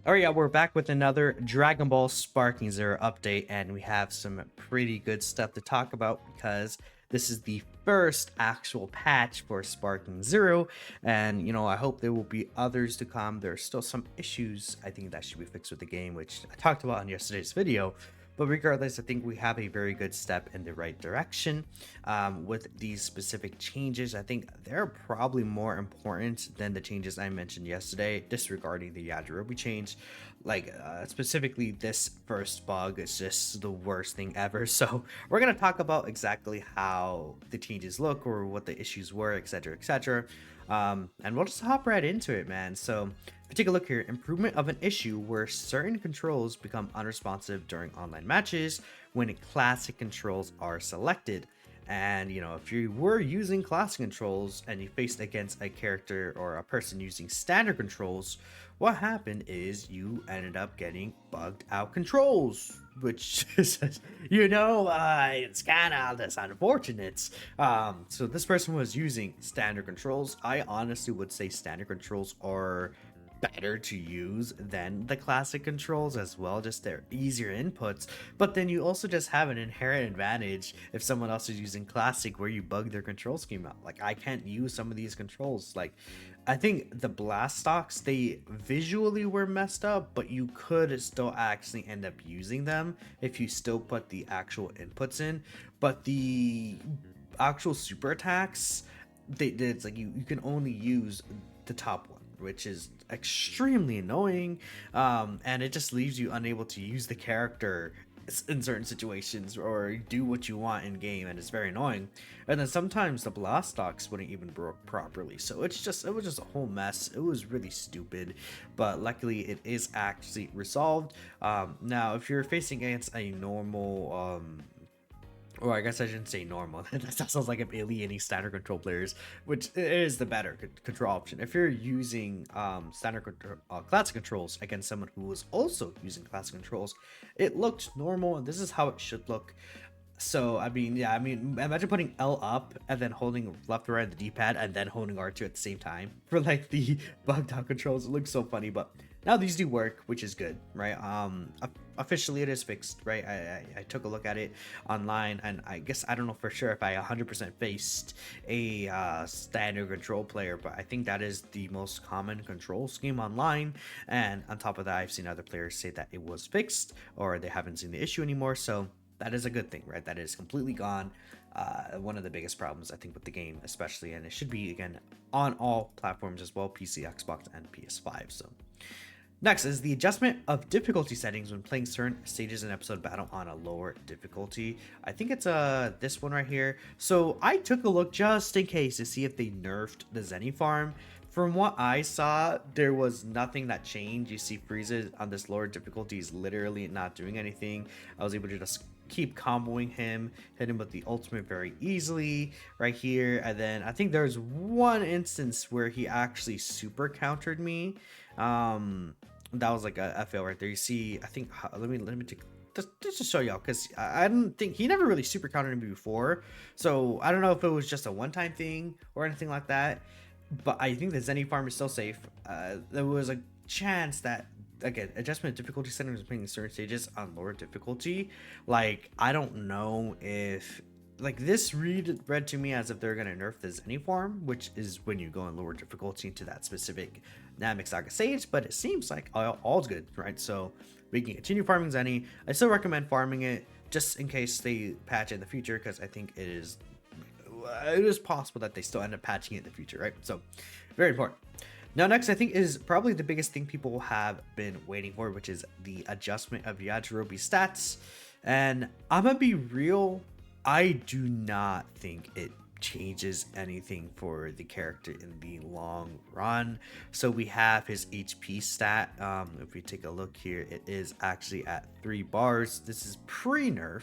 Oh yeah, we're back with another Dragon Ball Sparking Zero update, and we have some pretty good stuff to talk about because this is the first actual patch for Sparking Zero, and I hope there will be others to come. There are still some issues I think that should be fixed with the game, which I talked about in yesterday's video. But regardless, I think we have a very good step in the right direction with these specific changes. I think they're probably more important than the changes I mentioned yesterday, disregarding the Yajirobe change. Like, specifically, this first bug is just the worst thing ever. So, we're going to talk about exactly how the changes look or what the issues were, etc. etc. And we'll just hop right into it, man. So, if you take a look here, improvement of an issue where certain controls become unresponsive during online matches when classic controls are selected. And if you were using classic controls and you faced against a character or a person using standard controls, what happened is you ended up getting bugged out controls, which is, it's kind of this unfortunate. So this person was using standard controls. I honestly would say standard controls are better to use than the classic controls as well, just they're easier inputs. But then you also just have an inherent advantage if someone else is using classic where you bug their control scheme out. Like, I can't use some of these controls. Like, I think the blast stocks, they visually were messed up, but you could still actually end up using them if you still put the actual inputs in. But the actual super attacks, it's like you can only use the top one, which is extremely annoying, and it just leaves you unable to use the character in certain situations or do what you want in game, and it's very annoying. And then sometimes the blast stocks wouldn't even work properly, so it was just a whole mess. It was really stupid, but luckily it is actually resolved. Now if you're facing against a normal or I guess I shouldn't say normal. That sounds like I'm alienating standard control players, which is the better control option. If you're using classic controls against someone who was also using classic controls, it looked normal, and this is how it should look. So I mean, yeah, I mean, imagine putting L up and then holding left or right on the D-pad and then holding R2 at the same time for like the bugged out controls. It looks so funny, but now these do work, which is good, right? Officially it is fixed, right? I took a look at it online, and I guess I don't know for sure if I 100% faced a standard control player, but I think that is the most common control scheme online. And on top of that, I've seen other players say that it was fixed or they haven't seen the issue anymore. So that is a good thing, right? That is completely gone. One of the biggest problems I think with the game, especially, and it should be again on all platforms as well, PC, Xbox, and PS5. So next is the adjustment of difficulty settings when playing certain stages in episode battle on a lower difficulty. I think it's this one right here. So I took a look just in case to see if they nerfed the Zeni farm. From what I saw, there was nothing that changed. You see Frieza on this lower difficulty is literally not doing anything. I was able to just keep comboing him, hit him with the ultimate very easily right here. And then I think there's one instance where he actually super countered me. That was like a fail right there. You see, I think let me take just to show y'all, because I didn't think he never really super countered me before, so I don't know if it was just a one-time thing or anything like that. But I think the Zeni farm is still safe. There was a chance that, again, adjustment of difficulty settings between certain stages on lower difficulty. Like, I don't know if, like, this read to me as if they're gonna nerf the Zeni farm, which is when you go in lower difficulty into that specific Namek Saga stage. But it seems like all's good, right? So we can continue farming Zeni. I still recommend farming it just in case they patch it in the future, because I think it is possible that they still end up patching it in the future, right? So very important. Now next, I think, is probably the biggest thing people have been waiting for, which is the adjustment of Yajirobe stats. And I'm gonna be real, I do not think it changes anything for the character in the long run. So we have his HP stat. If we take a look here, it is actually at 3 bars. This is pre-nerf.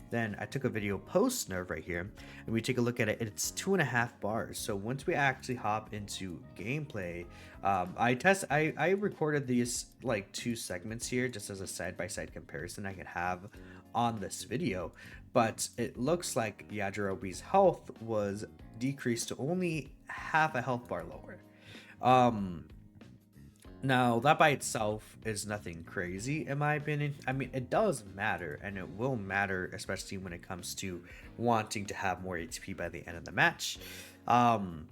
Then I took a video post nerf right here, and we take a look at it. It's 2.5 bars. So once we actually hop into gameplay, I recorded these like 2 segments here just as a side-by-side comparison I could have on this video. But it looks like Yajirobe's health was decreased to only half a health bar lower. Now, that by itself is nothing crazy, in my opinion. I mean, it does matter, and it will matter, especially when it comes to wanting to have more HP by the end of the match. Um,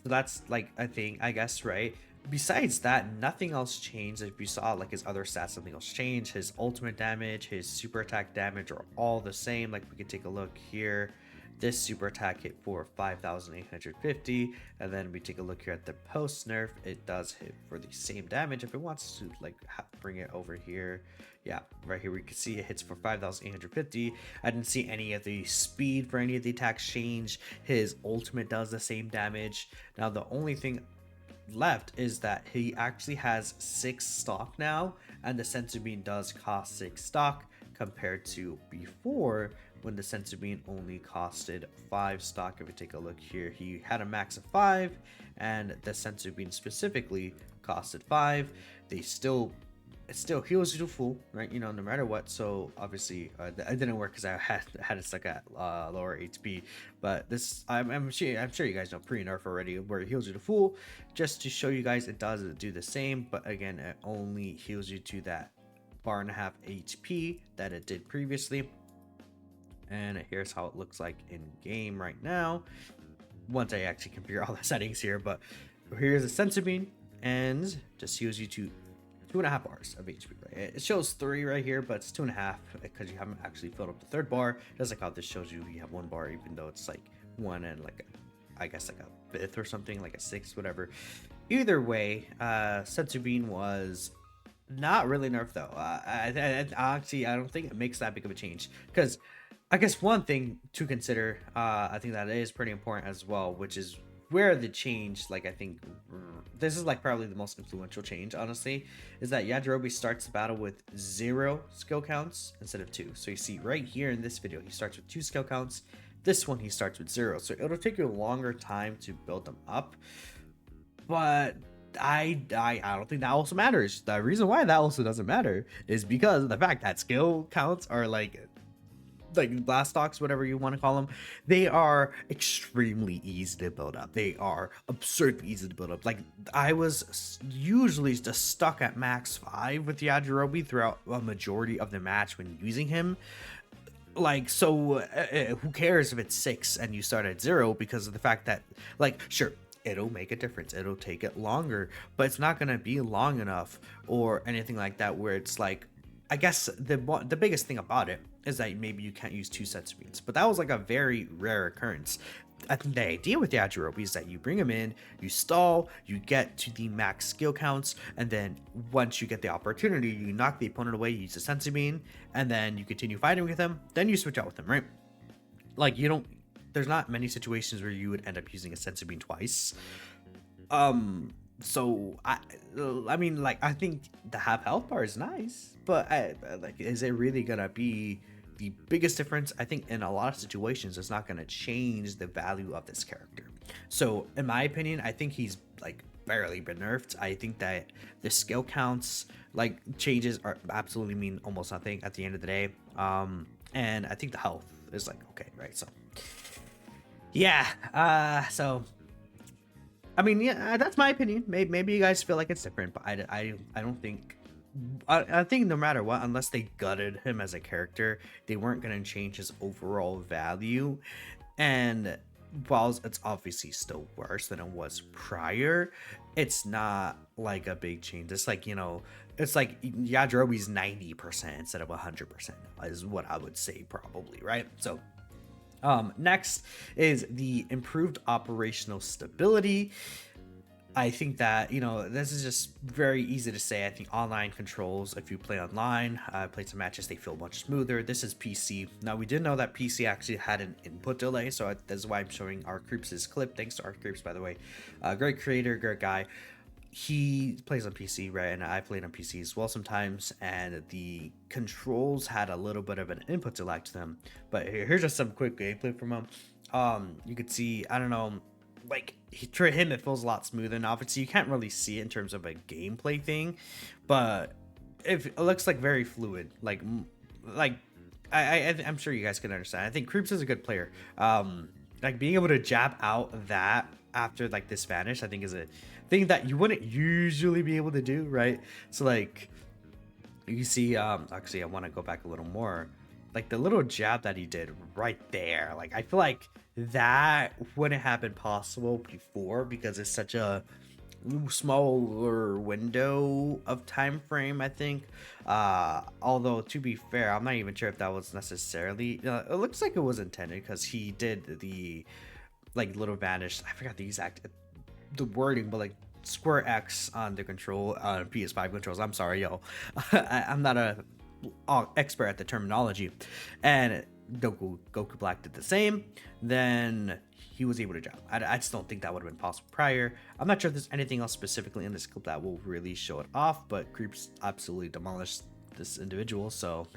so that's like a thing, I guess, right? Besides that, nothing else changed. If you saw like his other stats, something else changed. His ultimate damage, his super attack damage are all the same. Like we could take a look here. This super attack hit for 5,850, and then we take a look here at the post nerf. It does hit for the same damage. If it wants to like bring it over here, yeah, right here we can see it hits for 5,850. I didn't see any of the speed for any of the attacks change. His ultimate does the same damage. Now the only thing left is that he actually has 6 stock now, and the sensu bean does cost 6 stock compared to before when the sensu bean only costed 5 stock. If we take a look here, he had a max of 5 and the sensu bean specifically costed 5. They still, it still heals you to full, right? You know, no matter what. So obviously it didn't work because I had it stuck at lower HP. But this, I'm sure you guys know pre-nerf already, where it heals you to full. Just to show you guys, it does do the same, but again, it only heals you to that bar and a half HP that it did previously. And here's how it looks like in game right now, once I actually configure all the settings here. But here's a sensu bean, and just heals you to 2.5 bars of HP. Right? It shows 3 right here, but it's 2.5 because you haven't actually filled up the 3rd bar. Just like how this shows you have 1 bar, even though it's like 1 and like I guess like a 5th or something, like a 6th, whatever. Either way, sensu bean was not really nerfed though. Actually, I don't think it makes that big of a change, because I guess one thing to consider, I think that is pretty important as well, which is where the change, like I think this is like probably the most influential change, honestly, is that Yajirobe starts the battle with 0 skill counts instead of 2. So you see right here in this video, he starts with 2 skill counts. This one he starts with 0. So it'll take you a longer time to build them up. But I don't think that also matters. The reason why that also doesn't matter is because of the fact that skill counts are like blast stocks, whatever you want to call them, they are extremely easy to build up. They are absurdly easy to build up. Like I was usually just stuck at max 5 with Yajirobe throughout a majority of the match when using him. Like, so who cares if it's 6 and you start at 0, because of the fact that, like, sure, it'll make a difference, it'll take it longer, but it's not gonna be long enough or anything like that where it's like, I guess the biggest thing about it is that maybe you can't use 2 sensu beans, but that was like a very rare occurrence. I think the idea with Yajirobe is that you bring him in, you stall, you get to the max skill counts, and then once you get the opportunity, you knock the opponent away, you use a sensu bean, and then you continue fighting with him, then you switch out with him, right? Like you don't, there's not many situations where you would end up using a sensu bean twice. So I mean, like, I think the half health bar is nice, but like, is it really gonna be the biggest difference? I think in a lot of situations, it's not gonna change the value of this character. So in my opinion, I think he's like barely been nerfed. I think that the skill counts, like, changes are absolutely mean almost nothing at the end of the day. And I think the health is like okay, right? So yeah, so I mean, yeah, that's my opinion. Maybe you guys feel like it's different, but I don't think. I think no matter what, unless they gutted him as a character, they weren't going to change his overall value. And while it's obviously still worse than it was prior, it's not like a big change. It's like, you know, it's like Yajirobe's 90% instead of 100% is what I would say, probably, right? So next is the improved operational stability. I think that, you know, this is just very easy to say. I think online controls, if you play online, play some matches, they feel much smoother. This is PC. Now, we did know that PC actually had an input delay, so that's why I'm showing Creeps' clip. Thanks to Creeps, by the way. Great creator, great guy. He plays on PC, right? And I played on PC as well sometimes, and the controls had a little bit of an input delay to them. But here's just some quick gameplay from him. You could see, I don't know, like, for him it feels a lot smoother, and obviously you can't really see it in terms of a gameplay thing, but it looks like very fluid. Like I'm sure you guys can understand. I think Creeps is a good player. Like being able to jab out that after like this vanish, I think is a thing that you wouldn't usually be able to do, right? So like you see, actually I want to go back a little more. Like the little jab that he did right there, like I feel like that wouldn't have been possible before because it's such a smaller window of time frame, I think. Although to be fair, I'm not even sure if that was necessarily it looks like it was intended because he did the like little vanish, I forgot the exact wording, but like square X on the control on PS5 controls. I'm sorry, yo. I'm not a expert at the terminology. And Goku Black did the same. Then he was able to jump. I just don't think that would have been possible prior. I'm not sure if there's anything else specifically in this clip that will really show it off, but Creeps absolutely demolished this individual. So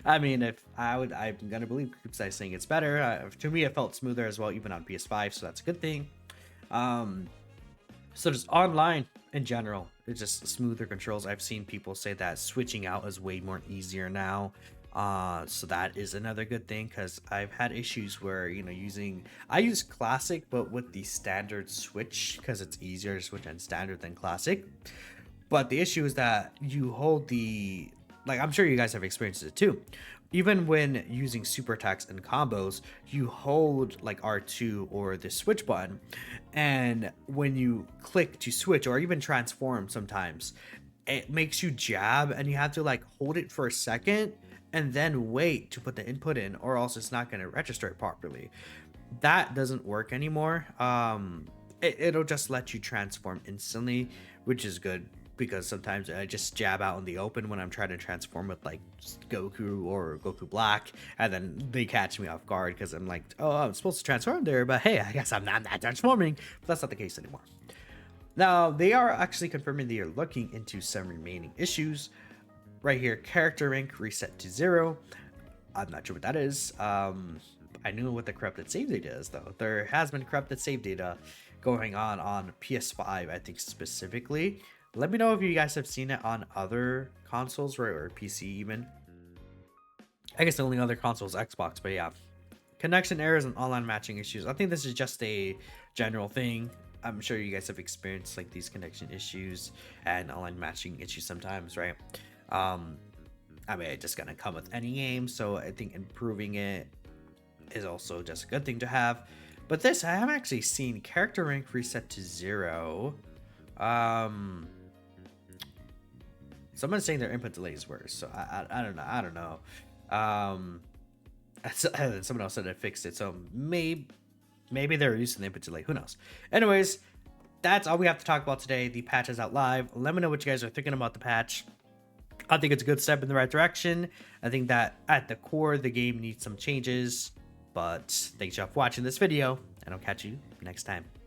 I mean, if I'm gonna believe Creeps is saying it's better. To me, it felt smoother as well, even on PS5, so that's a good thing. So just online in general, it's just smoother controls. I've seen people say that switching out is way more easier now. So that is another good thing because I've had issues where, you know, I use classic but with the standard switch because it's easier to switch on standard than classic. But the issue is that you hold the, like, I'm sure you guys have experienced it too. Even when using super attacks and combos, you hold like R2 or the switch button, and when you click to switch or even transform sometimes, it makes you jab and you have to like hold it for a second and then wait to put the input in, or else it's not going to register it properly. That doesn't work anymore. It'll just let you transform instantly, which is good because sometimes I just jab out in the open when I'm trying to transform with like Goku or Goku Black, and then they catch me off guard because I'm like, oh, I'm supposed to transform there, but hey, I guess I'm not transforming. But that's not the case anymore. Now, they are actually confirming they are looking into some remaining issues. Right here, character rank reset to 0. I'm not sure what that is. I knew what the corrupted save data is, though. There has been corrupted save data going on PS5, I think specifically. Let me know if you guys have seen it on other consoles, right, or PC even. I guess the only other console is Xbox, but yeah. Connection errors and online matching issues. I think this is just a general thing. I'm sure you guys have experienced like these connection issues and online matching issues sometimes, right? I mean, it's just gonna come with any game, so I think improving it is also just a good thing to have. But this, I haven't actually seen character rank reset to 0. Someone's saying their input delay is worse, so I don't know. Someone else said it fixed it, so maybe they're using the input delay. Who knows? Anyways, that's all we have to talk about today. The patch is out live. Let me know what you guys are thinking about the patch. I think it's a good step in the right direction. I think that at the core, the game needs some changes. But thanks y'all for watching this video, and I'll catch you next time.